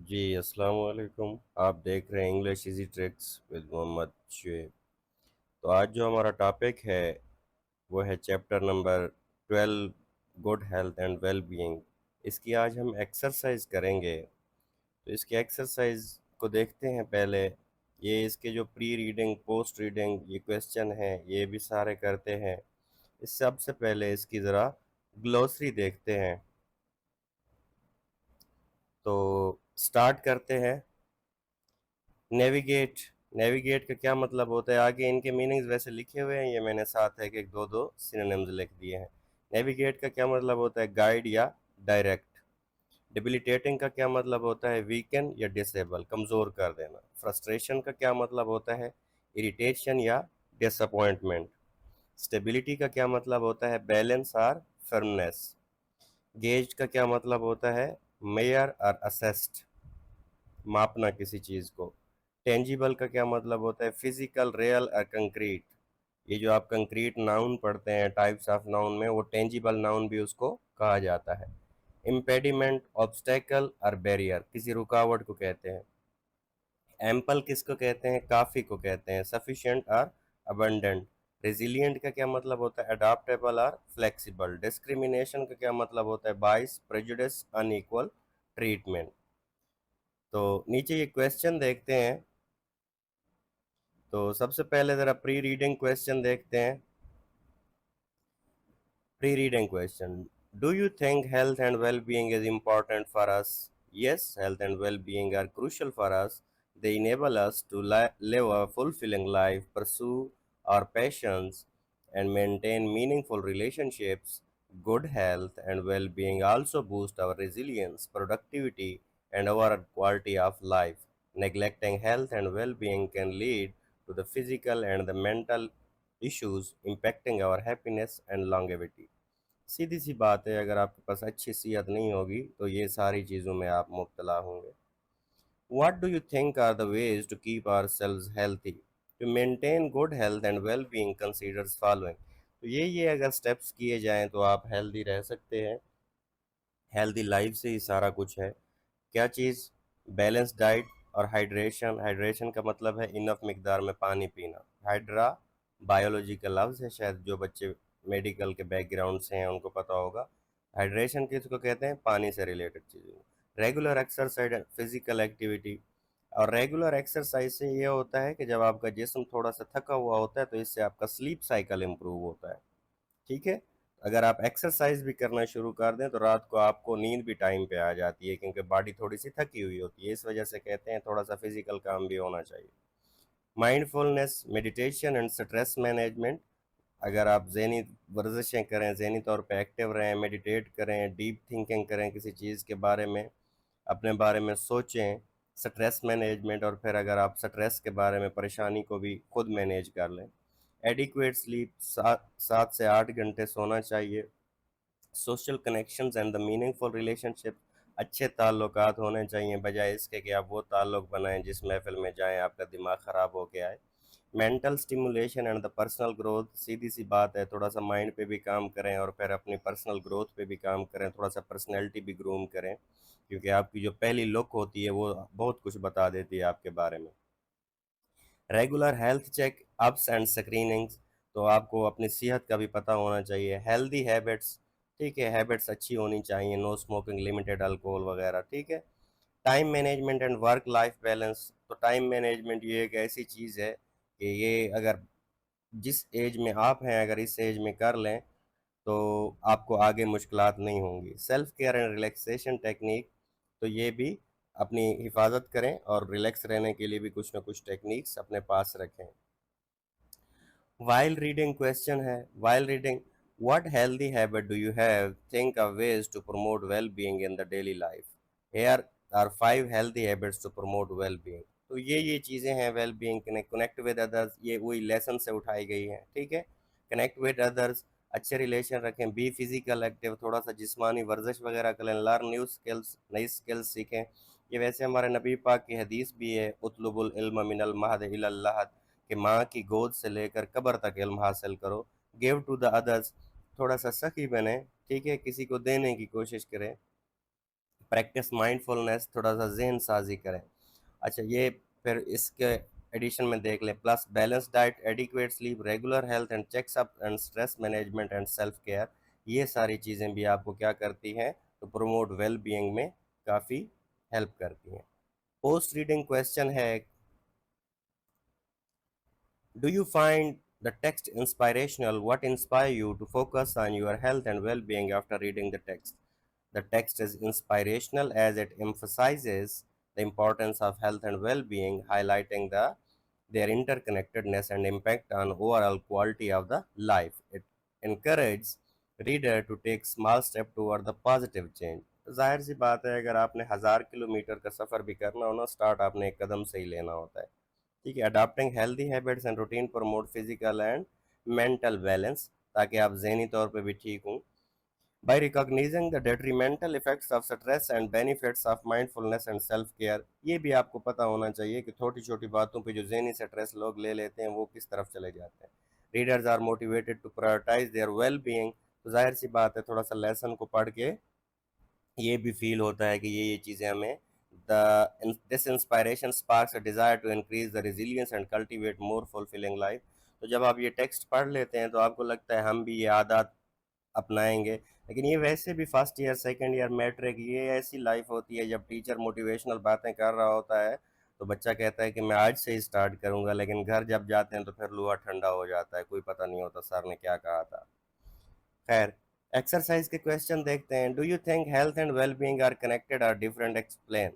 जी अस्सलाम वालेकुम। आप देख रहे हैं English easy tricks with Mohammad Shoaib. तो आज जो हमारा टॉपिक है वो है chapter number 12, good health and well being. इसकी आज हम एक्सरसाइज करेंगे। तो इसकी एक्सरसाइज को देखते हैं पहले। ये इसके जो प्री रीडिंग पोस्ट रीडिंग ये क्वेश्चन हैं ये भी सारे करते हैं। इस सबसे पहले इसकी ज़रा ग्लोसरी देखते हैं। तो स्टार्ट करते हैं। नेविगेट। नेविगेट का क्या मतलब होता है, आगे इनके मीनिंग्स वैसे लिखे हुए हैं, ये मैंने साथ है कि एक दो दो सिनोनिम्स लिख दिए हैं। नेविगेट का क्या मतलब होता है, गाइड या डायरेक्ट। डिबिलिटेटिंग का क्या मतलब होता है, वीकन या डिसेबल, कमज़ोर कर देना। फ्रस्ट्रेशन का क्या मतलब होता है, इरिटेशन या डिसअपॉइंटमेंट। स्टेबिलिटी का क्या मतलब होता है, बैलेंस और फर्मनेस। गेज का क्या मतलब होता है, मेयर और असेस्ट, मापना किसी चीज़ को। टेंजिबल का क्या मतलब होता है, फिजिकल, रियल और कंक्रीट। ये जो आप कंक्रीट नाउन पढ़ते हैं टाइप्स ऑफ नाउन में, वो टेंजिबल नाउन भी उसको कहा जाता है। इम्पेडिमेंट, ऑब्स्टेकल और बैरियर, किसी रुकावट को कहते हैं। एम्पल किसको कहते हैं, काफ़ी को कहते हैं। सफिशिएंट और अबंडेंट। रेजिलिएंट का क्या मतलब होता है, अडाप्टेबल और फ्लेक्सिबल। डिस्क्रिमिनेशन का क्या मतलब होता है, बाइस, प्रेजुडिस, अनइक्वल ट्रीटमेंट। तो नीचे ये क्वेश्चन देखते हैं। तो सबसे पहले ज़रा प्री रीडिंग क्वेश्चन देखते हैं। Pre reading question, do you think health and well being is important for us? Yes, health and well-being are crucial for us. They enable us to live a fulfilling life, pursue our passions, and maintain meaningful relationships. Good health and well-being also boost our resilience, productivity, and our quality of life. Neglecting health and well-being can lead to the physical and the mental issues impacting our happiness and longevity. सीधी सी बात है, अगर आपके पास अच्छी सेहत नहीं होगी तो ये सारी चीज़ों में आप मुब्तला होंगे। What do you think are the ways to keep ourselves healthy? To maintain good health and well-being considers following. तो ये अगर स्टेप्स किए जाएं तो आप हेल्दी रह सकते हैं। हेल्दी लाइफ से ही सारा कुछ है। क्या चीज़, बैलेंस डाइट और हाइड्रेशन। हाइड्रेशन का मतलब है इनफ मिकदार में पानी पीना। हाइड्रा बायोलॉजी का लफ्ज़ है, शायद जो बच्चे मेडिकल के बैकग्राउंड से हैं उनको पता होगा। हाइड्रेशन किसको कहते हैं, पानी से रिलेटेड चीज़ों। Regular exercise, physical activity. और रेगुलर एक्सरसाइज से ये होता है कि जब आपका जिस्म थोड़ा सा थका हुआ होता है तो इससे आपका स्लीप साइकिल इम्प्रूव होता है। ठीक है। अगर आप एक्सरसाइज भी करना शुरू कर दें तो रात को आपको नींद भी टाइम पे आ जाती है, क्योंकि बॉडी थोड़ी सी थकी हुई होती है। इस वजह से कहते हैं थोड़ा सा फिजिकल काम भी होना चाहिए। Mindfulness, meditation and stress management. अगर आप ज़हनी वर्जिशें करें, ज़हनी तौर पे एक्टिव रहें, मेडिटेट करें, डीप थिंकिंग करें, किसी चीज़ के बारे में, अपने बारे में सोचें। स्ट्रेस मैनेजमेंट, और फिर अगर आप स्ट्रेस के बारे में, परेशानी को भी खुद मैनेज कर लें। एडिक्वेट स्लीप, 7 से 8 घंटे सोना चाहिए। Social connections and the meaningful relationship, अच्छे ताल्लुकात होने चाहिए, बजाय इसके कि आप वो ताल्लुक बनाएं जिस महफिल में जाएं आपका दिमाग ख़राब हो के आए। Mental stimulation and the personal growth, सीधी सी बात है, थोड़ा सा माइंड पे भी काम करें और फिर अपनी पर्सनल ग्रोथ पे भी काम करें, थोड़ा सा पर्सनैलिटी भी ग्रूम करें, क्योंकि आपकी जो पहली लुक होती है वो बहुत कुछ बता देती है आपके बारे में। Regular health check ups and screenings, तो आपको अपनी सेहत का भी पता होना चाहिए। हेल्दी हैबिट्स, ठीक है, हैबिट्स अच्छी होनी चाहिए, नो स्मोकिंग, लिमिटेड अल्कोहल वगैरह, ठीक है। Time management and work life balance, तो टाइम मैनेजमेंट ये एक ऐसी चीज़ है कि ये अगर जिस एज में आप हैं, अगर इस एज में कर लें तो आपको आगे मुश्किलात नहीं होंगी। Self care and relaxation technique, तो ये भी अपनी हिफाजत करें और रिलैक्स रहने के लिए भी कुछ ना कुछ टेक्निक्स अपने पास रखें। वाइल रीडिंग क्वेश्चन है, while reading, what healthy habit do you have, think of ways to promote well being in the daily life. Here are 5 healthy habits to promote well being. तो ये चीज़ें हैं well being. Connect with others, ये वही lesson से उठाई गई हैं, ठीक है। कनेक्ट विद अदर्स, अच्छे रिलेशन रखें। बी फिजिकल एक्टिव, थोड़ा सा जिस्मानी वर्जिश वगैरह करें। लर्न न्यू स्किल्स, नई स्किल्स सीखें। ये वैसे हमारे नबी पाक की हदीस भी है, उतलुबुल इल्म मिनल महद इलल लहद, कि माँ की गोद से लेकर कब्र तक इल्म हासिल करो। गिव टू द अदर्स, थोड़ा सा सखी बने, ठीक है, किसी को देने की कोशिश करें। प्रैक्टिस माइंडफुलनेस, थोड़ा सा जहन साजी करें। अच्छा, ये फिर इसके एडिशन में देख लें, plus balance diet, adequate sleep, regular health and checkup and stress management and self care, ये सारी चीज़ें भी आपको क्या करती हैं, तो प्रोमोट वेल बीइंग में काफ़ी हेल्प करती हैं। पोस्ट रीडिंग क्वेश्चन है, do you find the text inspirational? What inspire you to focus on your health and well-being after reading the text? The text is inspirational as it emphasizes the importance of health and well-being, highlighting their interconnectedness and impact on overall quality of the life. It encourages reader to take small step toward the positive change. जाहिर सी बात है, अगर आपने 1000 kilometre का सफ़र भी करना हो ना, स्टार्ट आपने एक कदम से ही लेना होता है। ठीक है, adopting healthy habits and routine promote physical and mental balance, ताकि आप जहनी तौर पे भी ठीक हों। By recognizing the detrimental effects of stress and benefits of mindfulness and self care, ये भी आपको पता होना चाहिए कि छोटी छोटी बातों पे जो जहनी स्ट्रेस लोग ले लेते हैं वो किस तरफ चले जाते हैं। Readers are motivated to prioritize their well being, तो जाहिर सी बात है, थोड़ा सा लेसन को पढ़ के ये भी फील होता है कि ये चीज़ें हमें, the this inspiration sparks a desire to increase the resilience and cultivate more fulfilling life. तो जब आप ये टेक्स्ट पढ़ लेते हैं तो आपको लगता है हम भी ये आदत अपनाएंगे। लेकिन ये वैसे भी first year, second year, matric, ये ऐसी लाइफ होती है जब टीचर मोटिवेशनल बातें कर रहा होता है तो बच्चा कहता है कि मैं आज से ही स्टार्ट करूंगा, लेकिन घर जब जाते हैं तो फिर लोहा ठंडा हो जाता है, कोई पता नहीं होता सर ने क्या कहा था। खैर, एक्सरसाइज के क्वेश्चन देखते हैं। Do you think health and well being are connected और different? Explain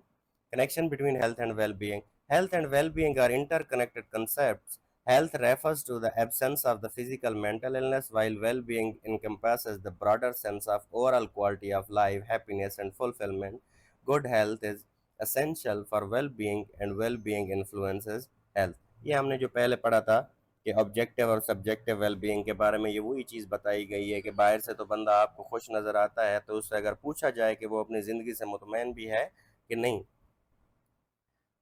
connection between health and well-being. Health and well-being are interconnected concepts. Health refers to the absence of the physical mental illness, while well-being encompasses the broader sense of overall quality of life, happiness, and fulfillment. Good health is essential for well-being, and well-being influences health. ये हमने जो पहले पढ़ा था कि objective और subjective well-being के बारे में, ये वही चीज़ बताई गई है कि बाहर से तो बंदा आपको खुश नज़र आता है, तो उससे अगर पूछा जाए कि वो अपनी ज़िंदगी से मुतमईन भी है कि नहीं।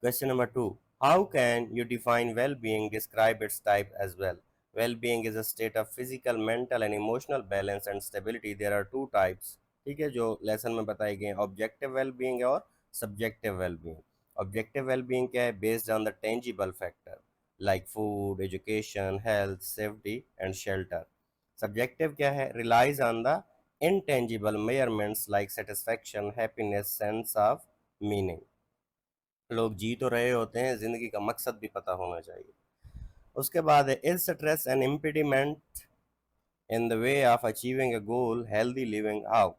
Question number two. How can you define well-being? Describe its type as well. Well-being is a state of physical, mental and emotional balance and stability. There are two types. ठीक है, जो लेसन में बताई गई, ऑब्जेक्टिव वेल-बीइंग और subjective well-being. Objective well-being क्या है? Based on the tangible factor like food, education, health, safety and shelter. Subjective क्या है? Relies on the intangible measurements like satisfaction, happiness, sense of meaning. लोग जी तो रहे होते हैं, जिंदगी का मकसद भी पता होना चाहिए। उसके बाद है, is stress an impediment in the way of achieving a goal, healthy living? How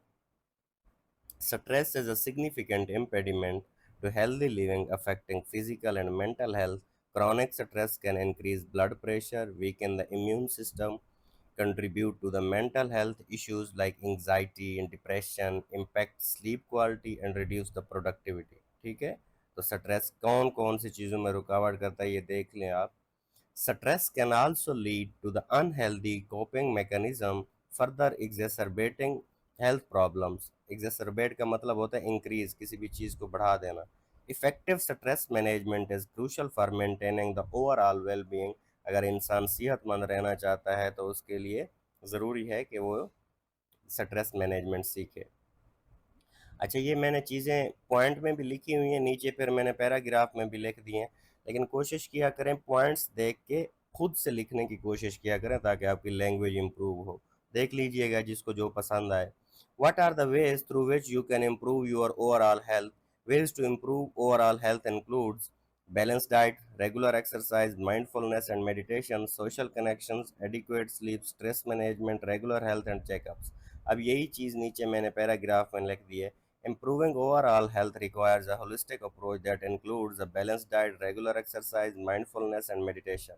stress is a significant impediment to healthy living, affecting physical and mental health. Chronic stress can increase blood pressure, weaken the immune system, contribute to the mental health issues like anxiety and depression, impact sleep quality and reduce the productivity। ठीक है, तो stress कौन कौन सी चीज़ों में रुकावट करता है ये देख लें आप। Stress can also lead to the unhealthy coping mechanism, further exacerbating health problems. Exacerbate का मतलब होता है increase, किसी भी चीज़ को बढ़ा देना। Effective stress management is crucial for maintaining the overall well-being। अगर इंसान सेहतमंद रहना चाहता है तो उसके लिए ज़रूरी है कि वो स्ट्रेस मैनेजमेंट सीखे। अच्छा, ये मैंने चीज़ें पॉइंट में भी लिखी हुई हैं, नीचे फिर मैंने पैराग्राफ में भी लिख दिए हैं, लेकिन कोशिश किया करें पॉइंट्स देख के खुद से लिखने की कोशिश किया करें ताकि आपकी लैंग्वेज इंप्रूव हो। देख लीजिएगा जिसको जो पसंद आए। What are the ways through which you can improve your overall health? Ways to improve overall health includes balance diet, regular exercise, mindfulness and meditation, social connections, adequate sleep, stress management, regular health and checkups. अब यही चीज़ नीचे मैंने paragraph में लिख दी है। Improving overall health requires a holistic approach that includes a balanced diet, regular exercise, mindfulness, and meditation.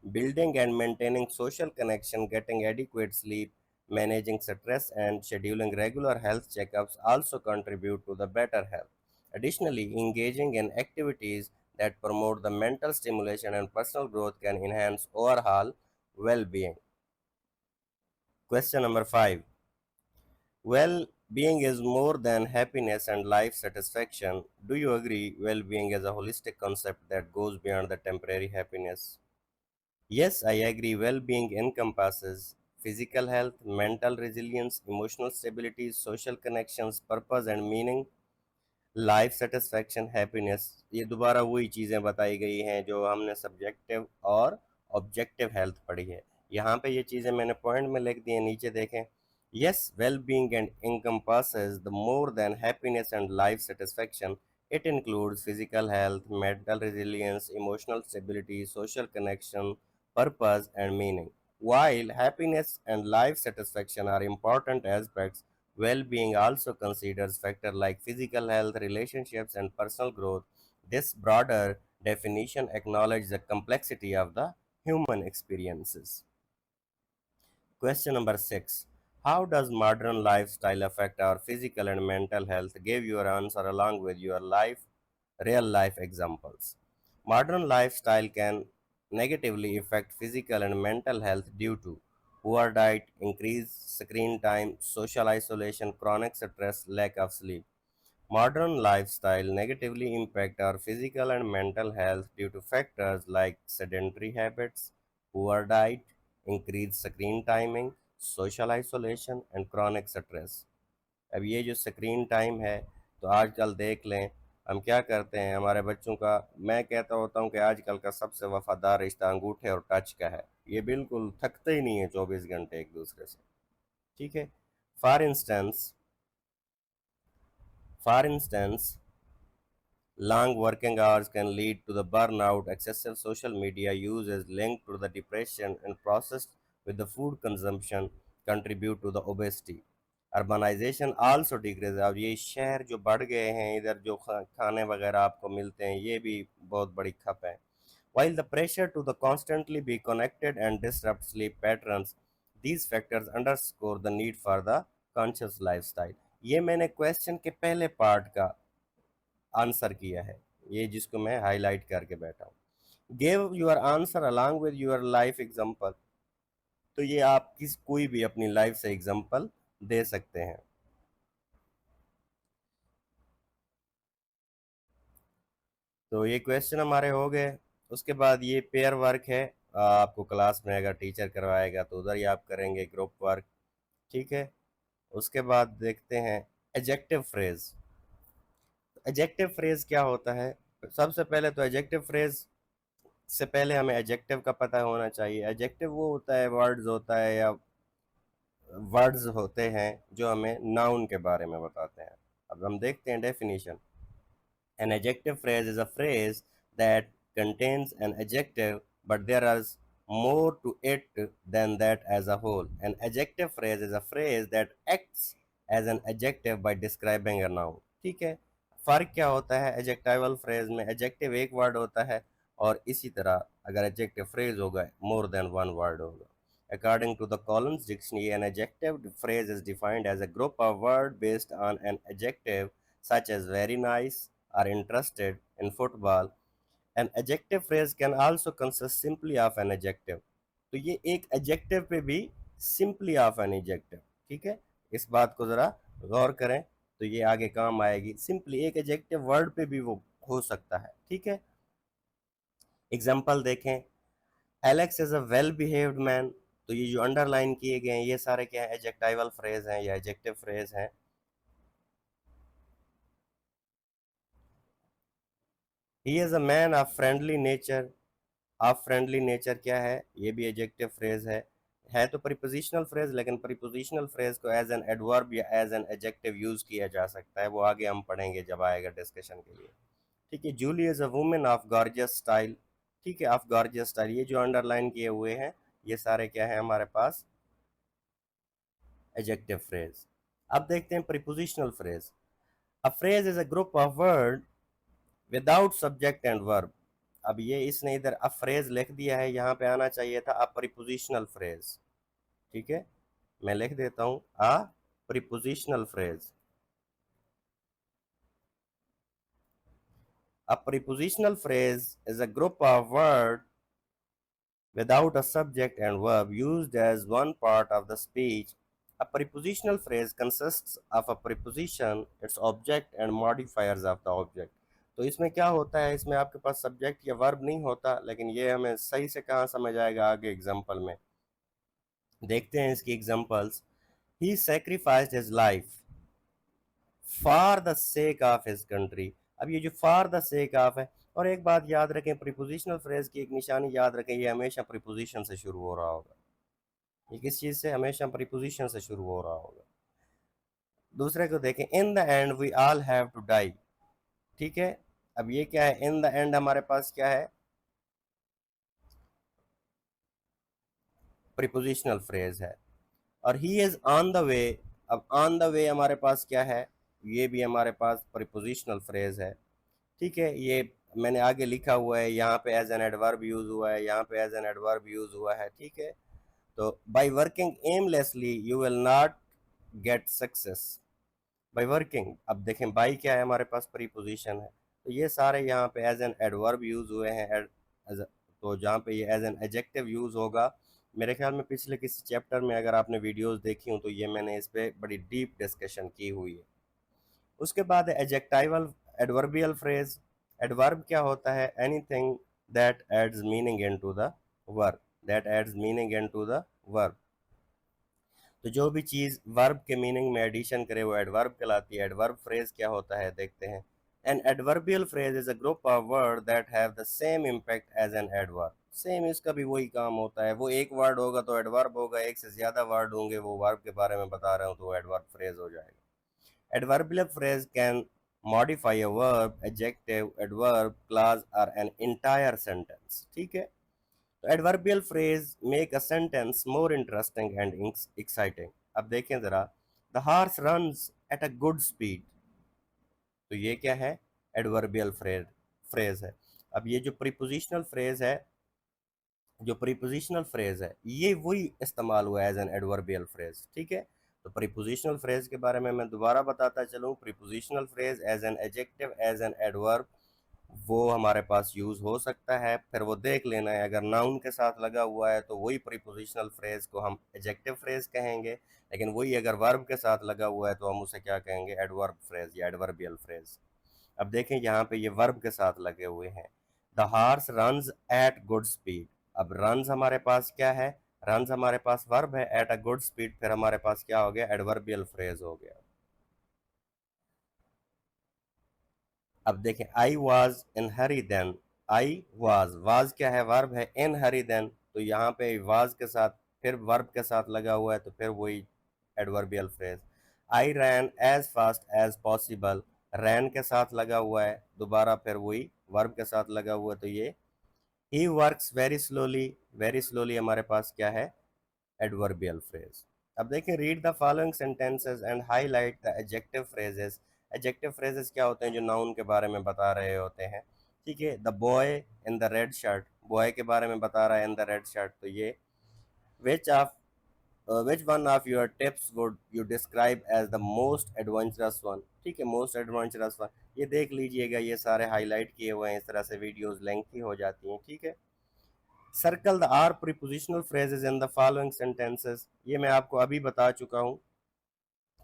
Building and maintaining social connection, getting adequate sleep, managing stress, and scheduling regular health checkups also contribute to the better health. Additionally, engaging in activities that promote the mental stimulation and personal growth can enhance overall well being. Question number 5. Well being is more than happiness and life satisfaction. Do you agree? Well being is a holistic concept that goes beyond the temporary happiness. Yes, I agree. Well being encompasses physical health, mental resilience, emotional stability, social connections, purpose, and meaning. Life satisfaction, happiness, ये दोबारा वही चीज़ें बताई गई हैं जो हमने subjective और ऑब्जेक्टिव हेल्थ पढ़ी है। यहाँ पे ये चीज़ें मैंने पॉइंट में लिख दी हैं, नीचे देखें। Yes, well being and encompasses the more than happiness and life satisfaction. It includes physical health, mental resilience, emotional stability, social connection, purpose, and meaning. While happiness and life satisfaction are important aspects, well-being also considers factors like physical health, relationships, and personal growth. This broader definition acknowledges the complexity of the human experiences. Question number 6. How does modern lifestyle affect our physical and mental health? Give your answer along with your real life examples. Modern lifestyle can negatively affect physical and mental health due to poor diet, increased screen time, social isolation, chronic stress, lack of sleep. Modern lifestyle negatively impact our physical and mental health due to factors like sedentary habits, poor diet, increased screen timing, social isolation and chronic stress. अब ये जो screen time है, तो आजकल देख लें हम क्या करते हैं हमारे बच्चों का। मैं कहता होता हूँ कि आजकल का सबसे वफादार रिश्ता अंगूठे और टच का है। ये बिल्कुल थकते ही नहीं है 24 घंटे एक दूसरे से। ठीक है। For instance for instance long working hours can lead to the burnout. Excessive social media use is linked to the depression, and processed with the food consumption contribute to the obesity. Urbanization also decreases. अब ये शहर जो बढ़ गए हैं, इधर जो खाने वगैरह आपको मिलते हैं, ये भी बहुत बड़ी खप है. While the pressure to the constantly be connected and disrupt sleep patterns, these factors underscore the need for the conscious lifestyle. ये मैंने क्वेश्चन के पहले पार्ट का आंसर किया है, ये जिसको मैं हाईलाइट करके बैठा हूँ। Give your answer along with your life example. तो ये आप कोई भी अपनी लाइफ से एग्जांपल दे सकते हैं। तो ये क्वेश्चन हमारे हो गए। उसके बाद ये पेयर वर्क है, आपको क्लास में अगर टीचर करवाएगा तो उधर ही आप करेंगे ग्रुप वर्क। ठीक है। उसके बाद देखते हैं एडजेक्टिव फ्रेज। एडजेक्टिव फ्रेज क्या होता है? सबसे पहले तो एडजेक्टिव फ्रेज से पहले हमें एडजेक्टिव का पता होना चाहिए। एडजेक्टिव वो होता है, वर्ड्स होता है या वर्ड्स होते हैं जो हमें नाउन के बारे में बताते हैं। अब हम देखते हैं definition. An adjective phrase is a phrase that contains an adjective, but there is more to it than that as a whole. An adjective phrase is a phrase that acts as an adjective by describing a noun. ठीक है। फर्क क्या होता है adjectival phrase में? Adjective एक word होता है, और इसी तरह अगर एडजेक्टिव फ्रेज होगा मोर देन वन वर्ड होगा। According to the Collins Dictionary, an adjective phrase is defined as a group of words based on an adjective such as very nice or interested in football. An adjective phrase can also consist simply of an adjective. तो ये एक adjective पे भी simply of an adjective। ठीक है। इस बात को ज़रा गौर करें तो ये आगे काम आएगी। simply एक adjective word पे भी वो हो सकता है। ठीक है। एग्जाम्पल देखें। Alex is a well behaved man. तो ये जो अंडरलाइन किए गए हैं ये सारे क्या है? एडजेक्टिवल फ्रेज हैं या एडजेक्टिव फ्रेज हैं। He is a man of friendly nature. Of friendly nature क्या है? ये भी एडजेक्टिव फ्रेज है तो प्रीपोजिशनल फ्रेज, लेकिन प्रीपोजिशनल फ्रेज को एज एन एडवर्ब या एज एन एडजेक्टिव यूज किया जा सकता है, वो आगे हम पढ़ेंगे जब आएगा डिस्कशन के लिए। ठीक है। Julie is a women of gorgeous style. ठीक है। ऑफ गॉर्जियस स्टाइल, ये जो अंडरलाइन किए हुए हैं ये सारे क्या है हमारे पास? Adjective phrase. अब देखते हैं prepositional phrase. A phrase is a group of word without subject and verb. अब ये इसने इधर अ फ्रेज लिख दिया है, यहाँ पे आना चाहिए था अ प्रीपोजिशनल फ्रेज। ठीक है। मैं लिख देता हूं a prepositional phrase. A prepositional phrase is a group of word without a subject and verb used as one part of the speech. A prepositional phrase consists of a preposition, its object and modifiers of the object. तो इसमें क्या होता है? इसमें आपके पास subject या verb नहीं होता, लेकिन ये हमें सही से कहाँ समझ आएगा आगे एग्जाम्पल में। देखते हैं इसकी examples. He sacrificed his life for the sake of his country. अब ये जो फॉर द सेक ऑफ है, और एक बात याद रखें, प्रीपोजिशनल फ्रेज की एक निशानी याद रखें, ये हमेशा प्रीपोजिशन से शुरू हो रहा होगा। ये किस चीज से? हमेशा प्रीपोजिशन से शुरू हो रहा होगा। दूसरे को देखें, in the end we all have to die. ठीक है, अब ये क्या है? इन द एंड हमारे पास क्या है? प्रीपोजिशनल फ्रेज है। और he is on the way, अब ऑन द वे हमारे पास क्या है? ये भी हमारे पास प्रीपोजिशनल फ्रेज है। ठीक है, ये मैंने आगे लिखा हुआ है, यहाँ पे एज एन एडवर्ब यूज हुआ है, यहाँ पे एज एन एडवर्ब यूज हुआ है। ठीक है, तो by working aimlessly you will not get success. By working, अब देखें बाई क्या है? हमारे पास प्रीपोजिशन है, तो ये सारे यहाँ पे एज एन एडवर्ब यूज हुए हैं। तो जहाँ पे ये एज एन एडजेक्टिव यूज होगा, मेरे ख्याल में पिछले किसी चैप्टर में अगर आपने वीडियोस देखी हो तो ये मैंने इस पे बड़ी डीप डिस्कशन की हुई है। उसके बाद एडजेक्टिवल एडवर्बियल फ्रेज। एडवर्ब क्या होता है? Anything that adds meaning into the verb, that adds meaning into the verb. तो जो भी चीज वर्ब के मीनिंग में एडिशन करे वो एडवर्ब कहलाती है। एडवर्ब फ्रेज क्या होता है देखते हैं। An adverbial phrase is a group of word that have the same impact as an adverb. Same, इसका भी वही काम होता है। वो एक वर्ड होगा तो एडवर्ब होगा, एक से ज्यादा वर्ड होंगे वो वर्ब के बारे में बता रहे हो तो वो एडवर्ब फ्रेज हो जाएगा। Adverbial phrase can modify a verb, adjective, adverb, clause और एन इंटायर सेंटेंस। ठीक है, तो adverbial phrase make a sentence more interesting and exciting. अब देखें जरा, the horse runs at a good speed. तो ये क्या है? एडवर्बियल फ्रेज है। अब ये जो प्रीपोजिशनल फ्रेज है, जो प्रीपोजिशनल फ्रेज है ये वही इस्तेमाल हुआ एज एन एडवर्बियल फ्रेज। ठीक है, तो प्रीपोजिशनल फ्रेज के बारे में मैं दोबारा बताता चलूँ। Prepositional phrase as an adjective, as an adverb, वो हमारे पास यूज हो सकता है। फिर वो देख लेना है, अगर नाउन के साथ लगा हुआ है तो वही प्रीपोजिशनल फ्रेज को हम एडजेक्टिव फ्रेज कहेंगे, लेकिन वही अगर वर्ब के साथ लगा हुआ है तो हम उसे क्या कहेंगे? एडवर्ब फ्रेज या एडवर्बियल फ्रेज। अब देखें यहाँ पे ये वर्ब के साथ लगे हुए हैं। The horse runs at good speed. अब रन्स हमारे पास क्या है? रन्स हमारे पास वर्ब है, एट अ गुड स्पीड फिर हमारे पास क्या हो गया? एडवर्बियल फ्रेज हो गया। अब देखें, I was in hurry then. I was क्या है? वर्ब है। इन हरी देन, तो यहाँ पे वाज के साथ फिर वर्ब के साथ लगा हुआ है तो फिर वही एडवर्बियल फ्रेज। आई रैन एज फास्ट एज पॉसिबल, रैन के साथ लगा हुआ है, दोबारा फिर वही वर्ब के साथ लगा हुआ है तो ये he works very slowly. Very slowly हमारे पास क्या है? Adverbial phrase. अब देखें, read the following sentences and highlight the adjective phrases. Adjective phrases क्या होते हैं? जो नाउन के बारे में बता रहे होते हैं। ठीक है, the boy in the red shirt, boy के बारे में बता रहा है इन द रेड शर्ट, तो ये which of which one of your tips would you describe as the most adventurous one. ठीक है, मोस्ट एडवेंचरस वन, ये देख लीजिएगा, ये सारे हाईलाइट किए हुए हैं। इस तरह से वीडियोस लेंथी हो जाती हैं। ठीक है, circle the are prepositional phrases in the following sentences. ये मैं आपको अभी बता चुका हूँ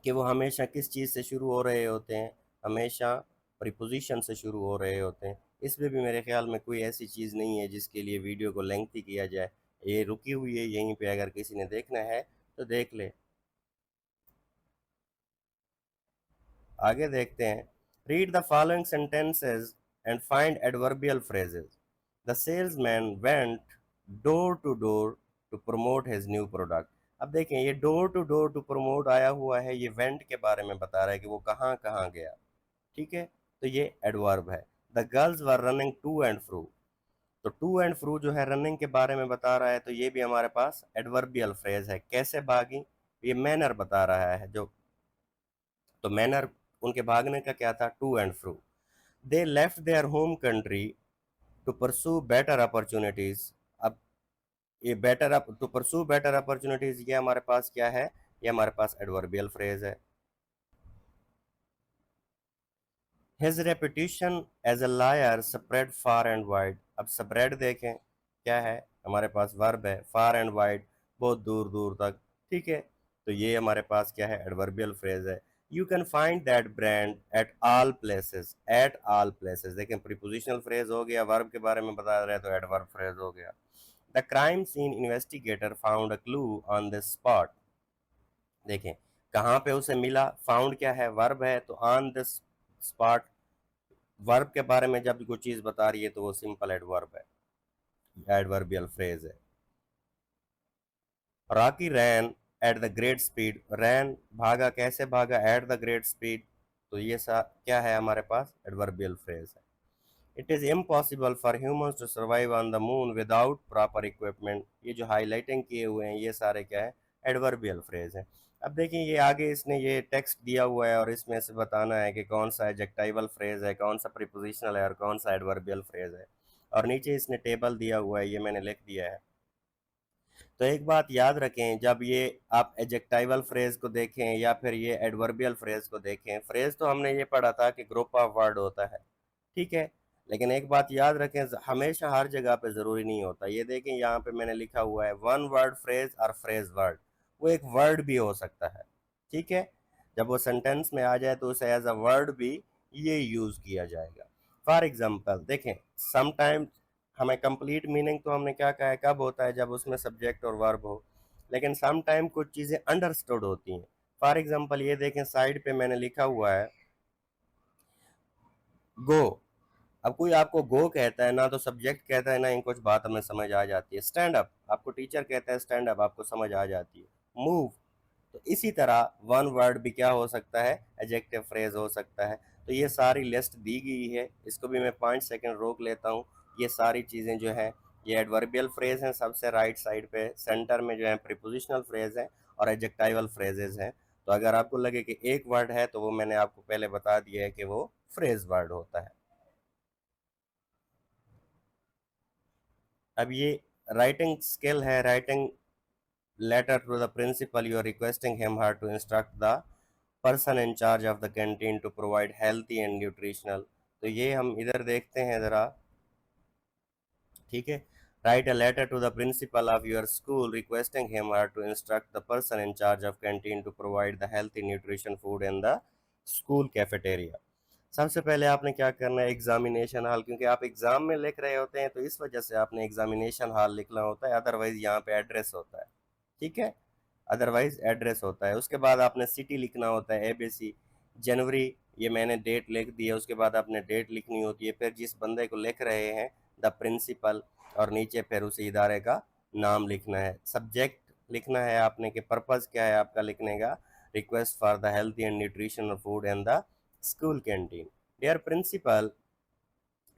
कि वो हमेशा किस चीज़ से शुरू हो रहे होते हैं? हमेशा प्रीपोजिशन से शुरू हो रहे होते हैं। इसमें भी मेरे ख्याल में कोई ऐसी चीज़ नहीं है जिसके लिए वीडियो को लेंथी किया जाए। ये रुकी हुई है यहीं पे, अगर किसी ने देखना है तो देख ले। आगे देखते हैं। Read the following sentences and find adverbial phrases. The salesman went door to door to promote his new product. अब देखें, ये डोर टू प्रमोट आया हुआ है, ये वेंट के बारे में बता रहा है कि वो कहाँ कहाँ गया। ठीक है, तो ये एडवर्ब है। The girls were running to and fro, तो टू एंड फ्रू जो है रनिंग के बारे में बता रहा है, तो ये भी हमारे पास एडवर्बियल फ्रेज है। कैसे भागी? ये मैनर बता रहा है जो, तो मैनर उनके भागने का क्या था? To and fro. They left their home country to pursue better opportunities. अब ये better up to pursue better opportunities, ये हमारे पास क्या है? ये हमारे पास एडवर्बियल फ्रेज है। His reputation as a liar spread far and wide. अब स्प्रेड देखें क्या है? हमारे पास वर्ब है, फार एंड वाइड, बहुत दूर दूर तक। ठीक है, तो ये हमारे पास क्या है? एडवर्बियल फ्रेज है। You can find that brand at all places, at all places देखें, प्रीपोजिशनल फ्रेज हो गया, वर्ब के बारे में बता रहे हैं तो एडवर्ब फ्रेज हो गया। The crime scene investigator found a clue on this spot. देखें, कहाँ पे उसे मिला, फाउंड क्या है, वर्ब है, तो ऑन द स्पॉट। वर्ब के बारे में जब कोई चीज बता रही है तो वो सिंपल एडवर्ब है, एडवर्बियल फ्रेज है। Rocky ran at the great speed, ran भागा, कैसे भागा, एट द ग्रेट स्पीड, तो ये सा क्या है हमारे पास, एडवर्बियल फ्रेज है। It is impossible for humans to survive on the moon without proper equipment, ये जो हाईलाइटिंग किए हुए हैं ये सारे क्या है, एडवर्बियल फ्रेज है। अब देखिए ये आगे इसने ये टेक्स्ट दिया हुआ है और इसमें से बताना है कि कौन सा एडजेक्टिवल फ्रेज है, कौन सा प्रीपोजिशनल है और कौन सा एडवर्बियल फ्रेज है। और नीचे इसने टेबल दिया हुआ है, ये मैंने लिख दिया है। तो एक बात याद रखें, जब ये आप एडजेक्टिवल फ्रेज को देखें या फिर ये एडवर्बियल फ्रेज को देखें, फ्रेज तो हमने ये पढ़ा था कि ग्रुप ऑफ वर्ड होता है, ठीक है। लेकिन एक बात याद रखें, हमेशा हर जगह पे ज़रूरी नहीं होता। ये देखें यहाँ पे मैंने लिखा हुआ है वन वर्ड फ्रेज और फ्रेज वर्ड, वो एक वर्ड भी हो सकता है, ठीक है। जब वो सेंटेंस में आ जाए तो उसे एज अ वर्ड भी ये यूज़ किया जाएगा। फॉर एग्जाम्पल देखें, समटाइम्स, हमें कंप्लीट मीनिंग तो हमने क्या कहा है, कब होता है, जब उसमें सब्जेक्ट और वर्ब हो। लेकिन समटाइम कुछ चीज़ें अंडरस्टूड होती हैं। फॉर एग्जाम्पल ये देखें साइड पे मैंने लिखा हुआ है गो। अब कोई आपको गो कहता है ना, तो सब्जेक्ट कहता है ना, इन कुछ बात हमें समझ आ जाती है। स्टैंड अप, आपको टीचर कहता है स्टैंड अप, आपको समझ आ जाती है। मूव, तो इसी तरह वन वर्ड भी क्या हो सकता है, एडजेक्टिव फ्रेज हो सकता है। तो ये सारी लिस्ट दी गई है, इसको भी मैं 5 सेकंड रोक लेता हूँ। ये सारी चीज़ें जो है ये एडवर्बियल फ्रेज हैं, सबसे राइट साइड पे सेंटर में जो है प्रीपोजिशनल फ्रेज है और एडजेक्टिवल फ्रेजेस हैं। तो अगर आपको लगे कि एक वर्ड है तो वो मैंने आपको पहले बता दिया है कि वो फ्रेज वर्ड होता है। अब ये राइटिंग स्किल है, writing letter to the principal, you are requesting him her to instruct the person in charge of the canteen to provide healthy and nutritional. तो ये हम इधर देखते हैं ज़रा, ठीक है। Write a letter to the principal of your school requesting him her to instruct the person in charge of canteen to provide the healthy nutrition food in the school cafeteria. सबसे पहले आपने क्या करना है, एग्जामिनेशन हॉल, क्योंकि आप exam में लिख रहे होते हैं तो इस वजह से आपने एग्जामिनेशन हॉल लिखना होता है, अदरवाइज यहाँ पे एड्रेस होता है, ठीक है। अदरवाइज एड्रेस होता है। उसके बाद आपने सिटी लिखना होता है, ABC जनवरी, ये मैंने डेट लिख दी है। उसके बाद आपने डेट लिखनी होती है, फिर जिस बंदे को लिख रहे हैं द प्रिंसिपल, और नीचे फिर उसी इदारे का नाम लिखना है। सब्जेक्ट लिखना है आपने कि पर्पज़ क्या है आपका लिखने का, request for the healthy and nutritional food and the school canteen. Dear principal,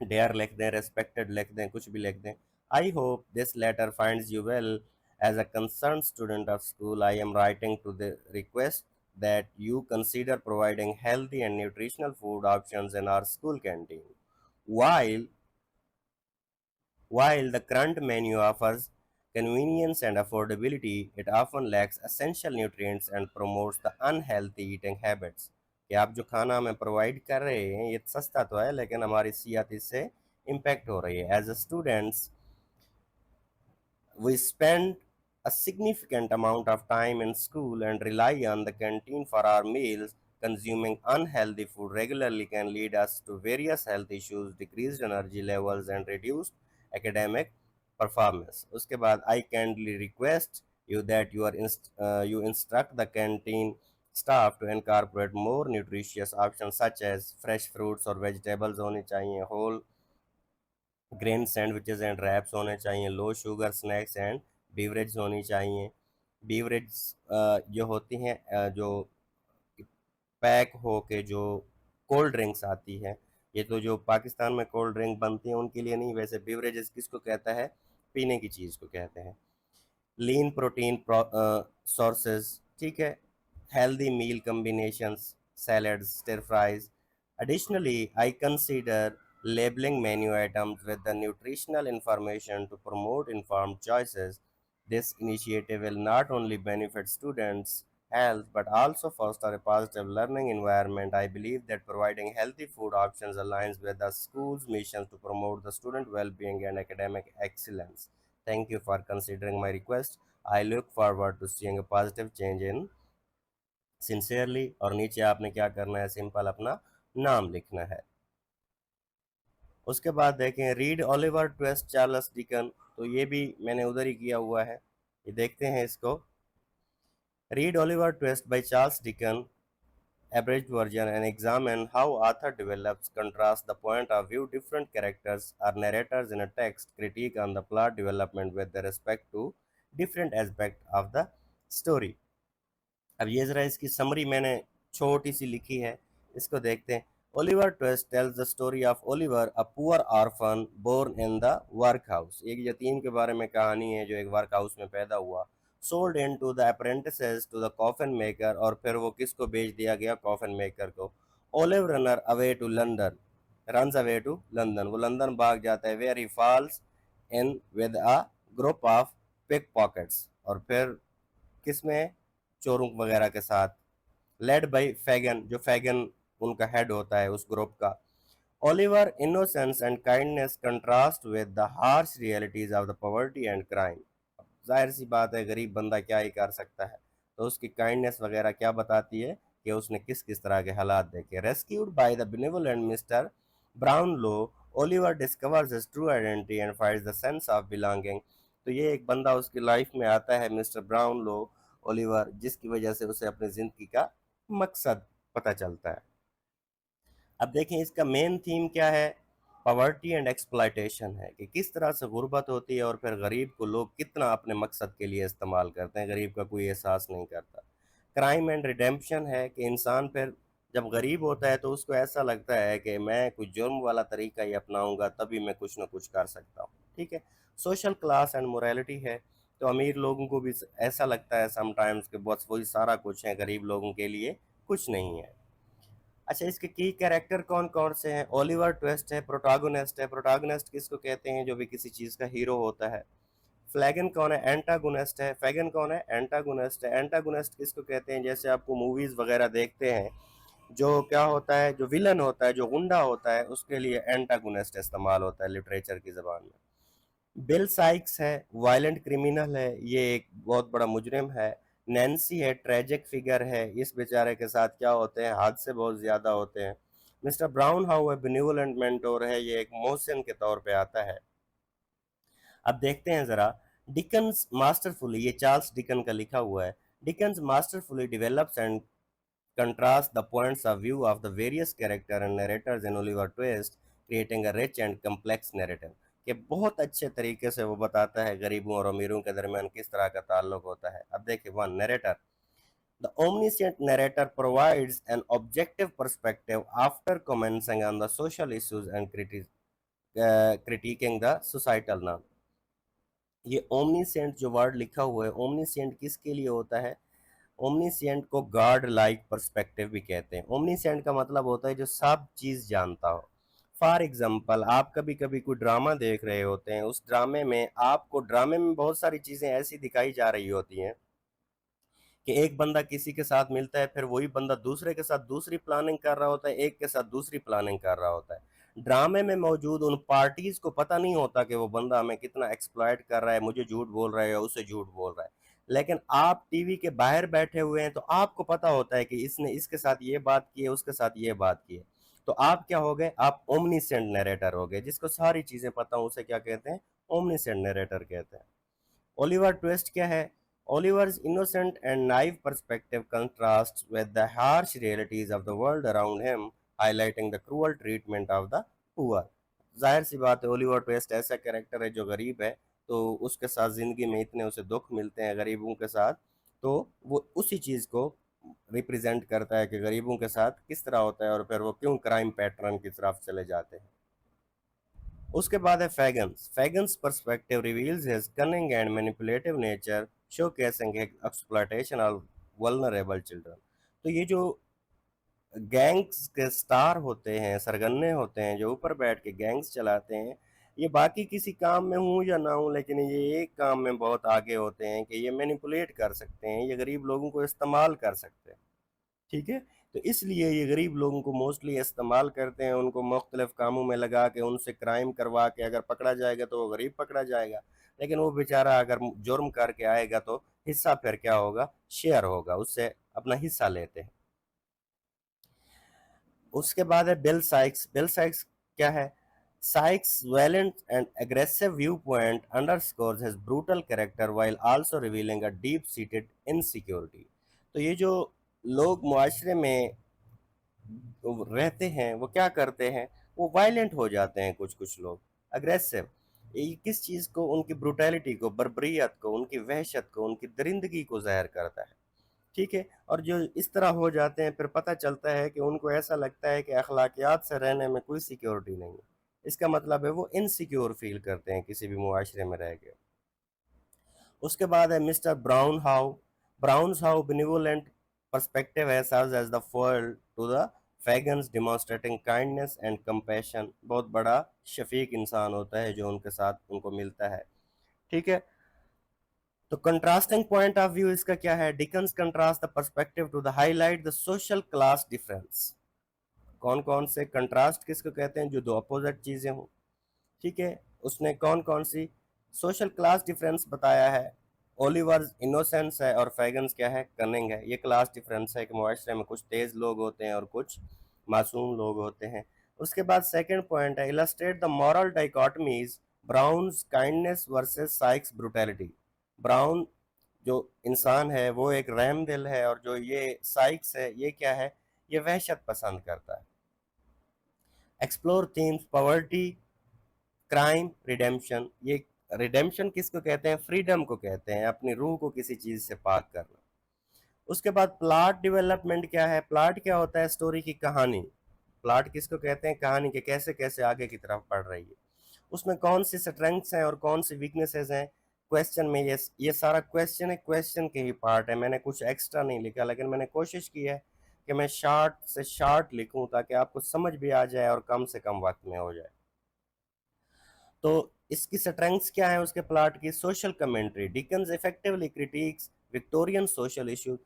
dear लिख दें, रेस्पेक्टेड लिख दें, कुछ भी लिख दें। I hope this letter finds you well as a concern student of school. I am writing to the request that you consider providing healthy and nutritional food options in our school canteen. While While the current menu offers convenience and affordability, it often lacks essential nutrients and promotes the unhealthy eating habits. कि आप जो खाना हमें provide कर रहे हैं ये सस्ता तो है लेकिन हमारी सेहत इससे इम्पेक्ट हो रही है। As a students we spend a significant amount of time in school and rely on the canteen for our meals. Consuming unhealthy food regularly can lead us to various health issues, decreased energy levels, and reduced academic performance. उसके बाद I kindly request you that you instruct the canteen staff to incorporate more nutritious options such as fresh fruits और vegetables होनी चाहिए, whole grain sandwiches and wraps होने चाहिए, low sugar snacks and beverage होनी चाहिए। Beverage जो होती हैं जो पैक हो के जो कोल्ड ड्रिंक्स आती है, ये तो जो पाकिस्तान में कोल्ड ड्रिंक बनती हैं उनके लिए नहीं, वैसे बीवरेजेस किसको कहता है, पीने की चीज़ को कहते हैं। लीन प्रोटीन सोर्सेज, ठीक है। Healthy meal combinations, salads, stir fries. Additionally, I consider labeling menu items with the nutritional information to promote informed choices. This initiative will not only benefit students' health but also foster a positive learning environment. I believe that providing healthy food options aligns with the school's mission to promote the student well-being and academic excellence. Thank you for considering my request. I look forward to seeing a positive change in sincerely. और नीचे आपने क्या करना है, simple अपना नाम लिखना है। उसके बाद देखें रीड ओलिवर ट्वेस्ट चार्ल्स डिकन, तो ये भी मैंने उधर ही किया हुआ है, ये देखते हैं इसको। Read Oliver Twist by Charles Dickens, abridged version, and examine how author develops contrast the point of view different characters or narrators in a text, critique on the plot development with respect to different aspects of the story. अब ये जरा इसकी summary मैंने छोटी सी लिखी है, इसको देखते हैं। Oliver Twist tells the story of Oliver a poor orphan born in the work house. एक यतीम के बारे में कहानी है जो एक वर्क हाउस में पैदा हुआ। Sold in to the apprentices to the coffin maker, और फिर वो किसको बेच दिया गया? कॉफन मेकर को। Oliver runner away to London, runs away to London, वो लंदन भाग जाता है। Where he falls in with a group of pick pockets, और फिर किसमें? चोरों वगैरह के साथ। लेड बाई फैगन, जो फैगन उनका हेड होता है उस ग्रुप का। Oliver innocence and kindness contrast with the harsh realities of the poverty and crime. जाहिर सी बात है, गरीब बंदा क्या ही कर सकता है, तो उसकी काइंडनेस वगैरह क्या बताती है कि उसने किस किस तरह के हालात देखे। Rescued by the benevolent mister Brownlow, Oliver discovers his true identity and finds the sense of belonging. तो ये एक बंदा उसकी लाइफ में आता है, मिस्टर ब्राउनलो, ओलिवर, जिसकी वजह से उसे अपनी जिंदगी का मकसद पता चलता है। अब देखें इसका मेन थीम क्या है? पॉवर्टी एंड एक्सप्लॉयटेशन है, कि किस तरह से गुर्बत होती है और फिर गरीब को लोग कितना अपने मकसद के लिए इस्तेमाल करते हैं, गरीब का कोई एहसास नहीं करता। क्राइम एंड रिडेम्पशन है, कि इंसान फिर जब गरीब होता है तो उसको ऐसा लगता है कि मैं कुछ जुर्म वाला तरीका ही अपनाऊंगा तभी मैं कुछ ना कुछ कर सकता हूँ। ठीक है। सोशल क्लास एंड मोरालिटी है, तो अमीर लोगों को भी ऐसा लगता है समटाइम्स कि बस वही सारा कुछ है, गरीब लोगों के लिए कुछ नहीं है। अच्छा, इसके की कैरेक्टर कौन कौन से हैं? ओलिवर ट्विस्ट है, प्रोटागोनिस्ट है। प्रोटागोनिस्ट किसको कहते हैं? जो भी किसी चीज का हीरो होता है। फ्लैगन कौन है? एंटागोनिस्ट है। फैगन कौन है? एंटागोनिस्ट है। एंटागोनिस्ट किसको कहते हैं? जैसे आपको मूवीज वगैरह देखते हैं, जो क्या होता है, जो विलन होता है, जो गुंडा होता है, उसके लिए एंटागोनिस्ट इस्तेमाल होता है लिटरेचर की जबान में। बिल साइक्स है, वायलेंट क्रिमिनल है, ये एक बहुत बड़ा मुजरिम है। नैन्सी है, ट्रेजिक फिगर है, इस बेचारे के साथ क्या होते हैं? हादसे बहुत ज्यादा होते हैं। मिस्टर ब्राउन हाउ है, बेनिवोलेंट मेंटोर है, ये एक मोहसिन के तौर पे आता है। अब देखते हैं जरा। डिकन्स मास्टरफुली, ये चार्ल्स डिकन का लिखा हुआ है। Dickens masterfully develops and contrast the points of view of the various character and narrators in Oliver Twist, creating a rich and complex narrative। कि बहुत अच्छे तरीके से वो बताता है गरीबों और अमीरों के दरमियान किस तरह का ताल्लुक होता है। अब देखिए, one, narrator. The omniscient narrator provides an objective perspective after commenting on the social issues and critiquing the societal norm। ये ओमनीसेंट जो वर्ड लिखा हुआ है, ओमनीसेंट किसके लिए होता है? ओमनीसेंट को गॉड लाइक पर्सपेक्टिव भी कहते हैं। ओमनीसेंट का मतलब होता है जो सब चीज जानता हो। फॉर एग्जाम्पल, आप कभी कभी कोई ड्रामा देख रहे होते हैं, उस ड्रामे में आपको ड्रामे में बहुत सारी चीजें ऐसी दिखाई जा रही होती हैं कि एक बंदा किसी के साथ मिलता है, फिर वही बंदा दूसरे के साथ दूसरी प्लानिंग कर रहा होता है, एक के साथ दूसरी प्लानिंग कर रहा होता है। ड्रामे में मौजूद उन पार्टीज को पता नहीं होता कि वो बंदा हमें कितना एक्सप्लॉइट कर रहा है, मुझे झूठ बोल रहा है या उसे झूठ बोल रहा है। लेकिन आप टीवी के बाहर बैठे हुए हैं तो आपको पता होता है कि इसने इसके साथ ये बात की है, उसके साथ ये बात की है। तो आप क्या हो गए? आप ओमनीसेंट नरेटर हो गए, जिसको सारी चीजें पता हो उसे क्या कहते हैं? ओमनीसेंट नरेटर कहते हैं। ओलिवर ट्विस्ट क्या है? Oliver's innocent and naive perspective contrasts with the harsh realities of the world around him, highlighting the cruel treatment of the poor। जाहिर सी बात है, ओलिवर ट्विस्ट ऐसा कैरेक्टर है जो गरीब है, तो उसके साथ जिंदगी में इतने उसे दुख मिलते हैं गरीबों के साथ, तो वो उसी चीज को रिप्रेजेंट करता है कि गरीबों के साथ किस तरह होता है और फिर वो क्यों क्राइम पैटर्न की तरफ चले जाते हैं। उसके बाद है Fagin's. Fagin's perspective reveals his cunning and manipulative nature, showcasing exploitation of vulnerable children. तो ये जो गैंग्स के स्टार होते हैं, सरगन्ने होते हैं, जो ऊपर बैठ के गैंग्स चलाते हैं, ये बाकी किसी काम में हूँ या ना हूँ, लेकिन ये एक काम में बहुत आगे होते हैं कि ये मैनिपुलेट कर सकते हैं, ये गरीब लोगों को इस्तेमाल कर सकते हैं। ठीक है। तो इसलिए ये गरीब लोगों को मोस्टली इस्तेमाल करते हैं, उनको मुख्तलिफ कामों में लगा के उनसे क्राइम करवा के, अगर पकड़ा जाएगा तो वो गरीब पकड़ा जाएगा, लेकिन वो बेचारा अगर जुर्म करके आएगा तो हिस्सा फिर क्या होगा? शेयर होगा, उससे अपना हिस्सा लेते हैं। उसके बाद है बिल साइक्स। बिल साइक्स क्या है? Sikes violent and aggressive viewpoint underscores his brutal character while also revealing a deep-seated insecurity। तो ये जो लोग मुआशरे में रहते हैं वो क्या करते हैं, वो वायलेंट हो जाते हैं, कुछ कुछ लोग अग्रेसिव। ये किस चीज़ को, उनकी ब्रुटैलिटी को, बर्बरियत को, उनकी वहशत को, उनकी दरिंदगी को ज़ाहिर करता है। ठीक है, और जो इस तरह हो जाते हैं फिर पता चलता है कि उनको ऐसा लगता है कि अखलाकियात से रहने में कोई सिक्योरिटी नहीं है। इसका मतलब है वो इनसिक्योर फील करते हैं किसी भी मुआशरे में रह के। उसके बाद है mister brown how. Brown how benevolent perspective है serves as the foil to the fagans demonstrating kindness and compassion। बहुत बड़ा शफीक इंसान होता है जो उनके साथ उनको मिलता है। ठीक है, तो कंट्रास्टिंग पॉइंट ऑफ व्यू इसका क्या है, Dickens contrast the perspective to the highlight the social class difference. कौन कौन से कंट्रास्ट किसको कहते हैं, जो दो अपोजिट चीजें हों। ठीक है, उसने कौन कौन सी सोशल क्लास डिफरेंस बताया है। ओलिवर इनोसेंस है और फैगन्स क्या है, कनिंग है। ये क्लास डिफरेंस है कि मुआशरे में कुछ तेज लोग होते हैं और कुछ मासूम लोग होते हैं। उसके बाद सेकंड पॉइंट है illustrate the moral dichotomies, Brown's kindness versus Sikes brutality. Brown जो इंसान है वो एक रहम दिल है, और जो ये साइक्स है ये क्या है, ये वहशत पसंद करता है। Explore themes poverty, crime, redemption. ये रिडेम्पशन किसको कहते हैं, फ्रीडम को कहते हैं, अपनी रूह को किसी चीज से पाक करना। उसके बाद प्लॉट डेवलपमेंट क्या है, प्लॉट क्या होता है, स्टोरी की कहानी। प्लॉट किसको कहते हैं, कहानी के कैसे कैसे आगे की तरफ बढ़ रही है, उसमें कौन सी स्ट्रेंथ्स हैं और कौन सी वीकनेसेस हैं। क्वेश्चन में ये सारा क्वेश्चन है, क्वेश्चन के ही पार्ट है। मैंने कुछ एक्स्ट्रा नहीं लिखा, लेकिन मैंने कोशिश की है कि मैं शार्ट से शार्ट लिखूं ताकि आपको समझ भी आ जाए और कम से कम वक्त में हो जाए। तो इसकी स्ट्रेंथ्स क्या है उसके प्लॉट की, social commentary. Dickens effectively critics Victorian social issues,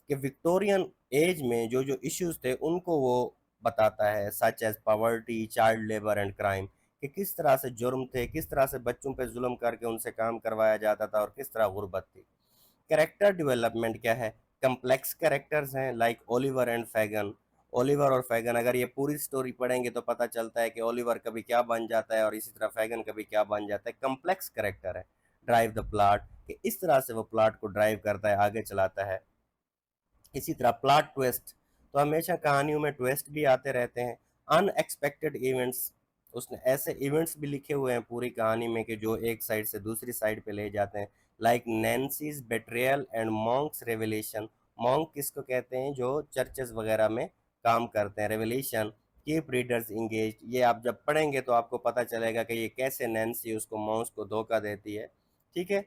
कि विक्टोरियन एज में जो जो इश्यूज थे उनको वो बताता है, such as poverty, child labour and crime, कि किस तरह से जुर्म थे, किस तरह से बच्चों पे जुल्म करके उनसे काम करवाया जाता था और किस तरह गुर्बत थी। कैरेक्टर डेवलपमेंट क्या है, कम्प्लेक्स कैरेक्टर्स हैं लाइक ओलिवर एंड फैगन। ओलिवर और फैगन, अगर ये पूरी स्टोरी पढ़ेंगे तो पता चलता है कि ओलिवर कभी क्या बन जाता है और इसी तरह फैगन कभी क्या बन जाता है। कम्प्लेक्स कैरेक्टर है। ड्राइव द प्लॉट, कि इस तरह से वो प्लॉट को ड्राइव करता है, आगे चलाता है। इसी तरह प्लॉट ट्विस्ट, तो हमेशा कहानियों में ट्विस्ट भी आते रहते हैं। अनएक्सपेक्टेड इवेंट्स, उसने ऐसे इवेंट्स भी लिखे हुए हैं पूरी कहानी में कि जो एक साइड से दूसरी साइड पे ले जाते हैं। Like Nancy's betrayal and Monks revelation. Monk किसको कहते हैं, जो चर्चेस वगैरह में काम करते हैं। Revelation, keep readers engage. ये आप जब पढ़ेंगे तो आपको पता चलेगा कि ये कैसे नैन्सी उसको मॉन्क्स को धोखा देती है। ठीक है,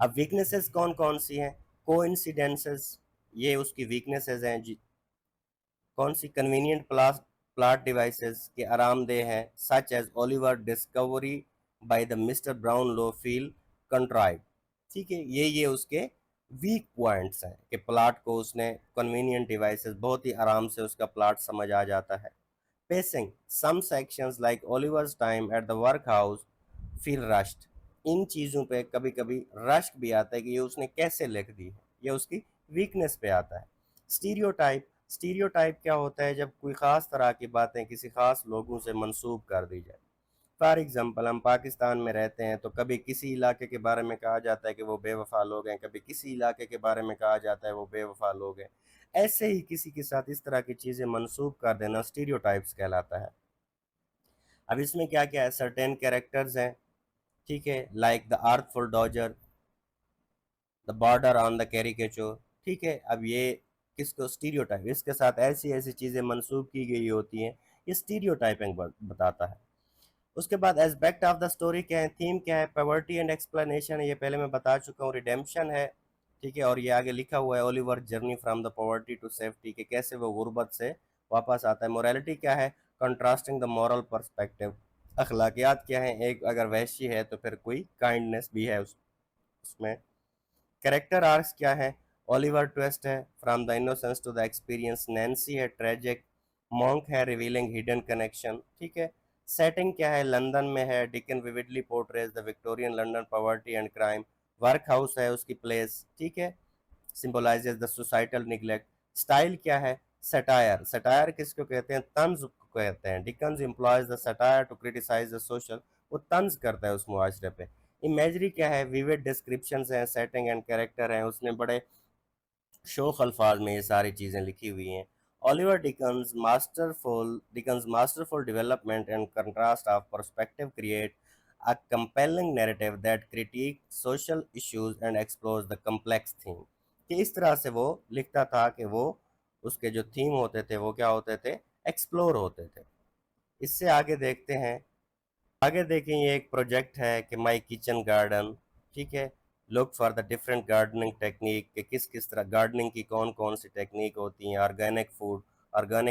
अब वीकनेसेस कौन कौन सी हैं, कोइंसिडेंसेस, ये उसकी वीकनेसेस हैं जी। कौन सी, कन्वीनियंट प्लाट प्लाट डिवाइसेस के आरामदेह हैं, सच एज Oliver discovery by the mister Brownlow feel contrive. ठीक है, ये उसके वीक पॉइंट्स हैं कि प्लाट को उसने कन्वीनियंट डिवाइसेस, बहुत ही आराम से उसका प्लाट समझ आ जाता है। Pacing, some sections like Oliver's time at the work house feel rushed. इन चीज़ों पे कभी कभी रश भी आता है कि ये उसने कैसे लिख दी है, ये उसकी वीकनेस पे आता है। स्टीरियोटाइप, स्टीरियोटाइप क्या होता है, जब कोई ख़ास तरह की बातें किसी ख़ास लोगों से मंसूब कर दी जाए। फॉर एग्जांपल, हम पाकिस्तान में रहते हैं तो कभी किसी इलाके के बारे में कहा जाता है कि वो बेवफा लोग हैं, कभी किसी इलाके के बारे में कहा जाता है वो बेवफा लोग हैं। ऐसे ही किसी के साथ इस तरह की चीज़ें मंसूब कर देना स्टीरियोटाइप्स कहलाता है। अब इसमें क्या क्या है, सर्टेन कैरेक्टर्स हैं। ठीक है, like the Artful Dodger, the border on the caricature. ठीक है, अब ये किसको, स्टीरियोटाइप, इसके साथ ऐसी ऐसी चीज़ें मंसूब की गई होती हैं, ये स्टीरियोटाइपिंग बताता है। उसके बाद एस्पेक्ट ऑफ द स्टोरी क्या है, थीम क्या है, पॉवर्टी एंड एक्सप्लेनेशन है, ये पहले मैं बता चुका हूँ। रिडेम्पशन है। ठीक है, और ये आगे लिखा हुआ है Oliver journey from the poverty to safety, के कैसे वो गुर्बत से वापस आता है। मोरालिटी क्या है, कंट्रास्टिंग द मॉरल पर्सपेक्टिव। अखलाकियात क्या है, एक अगर वैशी है तो फिर कोई काइंडनेस भी है उसमें। कैरेक्टर आर्क्स क्या है, ओलिवर ट्विस्ट है, from the innocence to the experience. Nancy है, ट्रेजिक। मॉन्क है, रिवीलिंग हिडन कनेक्शन। ठीक है, सेटिंग क्या है, लंदन में है, Dickens vividly portrays the Victorian London poverty and crime. Workhouse है उसकी प्लेस। ठीक है, symbolises the societal neglect. Style क्या है, सटायर। सटायर किसको कहते हैं, तंज को कहते हैं। Dickens employs the satire to criticise the social, वो तंज करता है उस मुआशरे पे। इमेजरी क्या है, विविड डिस्क्रिप्शन हैं, सेटिंग एंड कैरेक्टर हैं, उसने बड़े शोख अल्फाज में ये सारी चीज़ें लिखी हुई हैं। Oliver Dickens' masterful development and contrast of perspective create a compelling narrative that critiques social issues and explores the complex theme। कि इस तरह से वो लिखता था कि वो उसके जो थीम होते थे वो क्या होते थे, एक्सप्लोर होते थे। इससे आगे देखते हैं। आगे देखें, ये एक प्रोजेक्ट है कि माई किचन गार्डन, ठीक है। Look for the different gardening technique, कि किस किस तरह गार्डनिंग की कौन कौन सी टेक्निक होती हैं। ऑर्गेनिक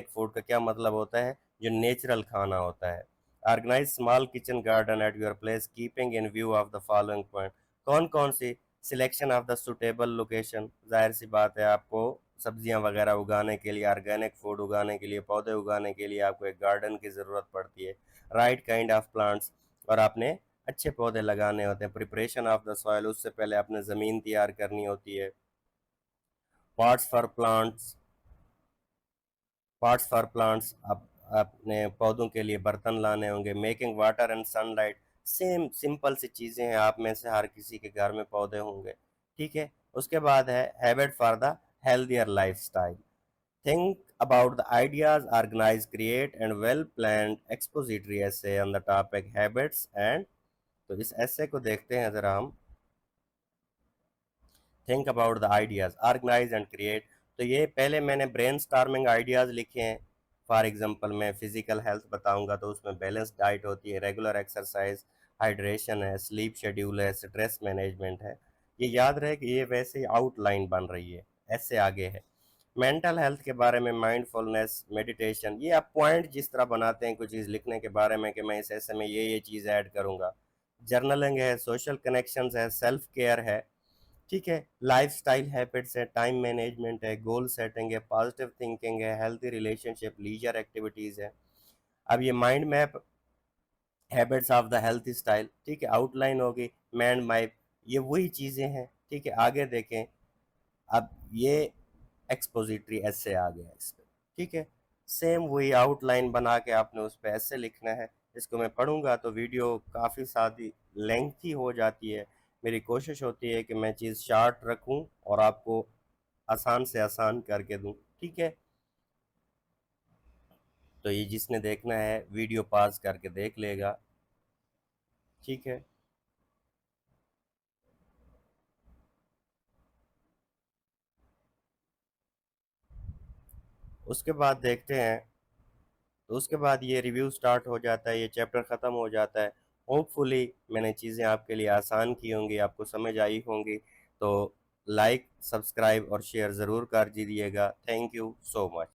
फूड का क्या मतलब होता है, जो नेचुरल खाना होता है। Organise small kitchen garden at your place keeping in view of the following point. कौन कौन सी, selection of the suitable location, जाहिर सी बात है आपको सब्जियां वगैरह उगाने के लिए, ऑर्गेनिक फूड उगाने के लिए, पौधे उगाने के लिए आपको एक गार्डन की ज़रूरत पड़ती है। राइट काइंड ऑफ प्लांट्स, और आपने अच्छे पौधे लगाने होते हैं। प्रिपरेशन ऑफ द सॉइल, उससे पहले आपने ज़मीन तैयार करनी होती है। पॉट्स फॉर प्लांट्स, आप अपने पौधों के लिए बर्तन लाने होंगे। Making water and sunlight, same simple सी चीज़ें हैं, आप में से हर किसी के घर में पौधे होंगे, ठीक है। उसके बाद है habit for the healthier life style. Think about the ideas, organise, create and well planned expository essay on the topic habits and। तो इस ऐसे को देखते हैं ज़रा हम। Think about the ideas, organise and create. तो ये पहले मैंने ब्रेन स्टार्मिंग आइडियाज़ लिखे हैं। फॉर एग्जांपल मैं फिजिकल हेल्थ बताऊंगा तो उसमें बैलेंस डाइट होती है, रेगुलर एक्सरसाइज, हाइड्रेशन है, स्लीप शेड्यूल है, स्ट्रेस मैनेजमेंट है। ये याद रहे कि ये वैसे ही आउटलाइन बन रही है, ऐसे आगे है। मेंटल हेल्थ के बारे में माइंडफुलनेस, मेडिटेशन, ये आप पॉइंट जिस तरह बनाते हैं कुछ चीज़ लिखने के बारे में कि मैं इस ऐसे में ये चीज़ ऐड करूँगा। जर्नलिंग है, सोशल कनेक्शंस है, सेल्फ केयर है, ठीक है। लाइफस्टाइल हैबिट्स है, टाइम मैनेजमेंट है, गोल सेटिंग है, पॉजिटिव थिंकिंग है, हेल्थी रिलेशनशिप, लीजर एक्टिविटीज़ है। अब ये mind map, habits of the health style, ठीक है, आउटलाइन होगी। मैंड मैप, ये वही चीज़ें हैं, ठीक है। आगे देखें, अब ये एक्सपोजिटरी ऐसे आ गया इस पर, ठीक है। सेम वही आउटलाइन बना के आपने उस पर ऐसे लिखना है। इसको मैं पढ़ूंगा तो वीडियो काफ़ी सारी लेंथी हो जाती है। मेरी कोशिश होती है कि मैं चीज़ शार्ट रखूं और आपको आसान से आसान करके दूं, ठीक है। तो ये जिसने देखना है वीडियो पॉज करके देख लेगा, ठीक है। उसके बाद देखते हैं। तो उसके बाद ये रिव्यू स्टार्ट हो जाता है, ये चैप्टर ख़त्म हो जाता है। होपफुली मैंने चीज़ें आपके लिए आसान की होंगी, आपको समझ आई होंगी। तो लाइक, सब्सक्राइब और शेयर ज़रूर कर दीजिएगा। Thank you so much.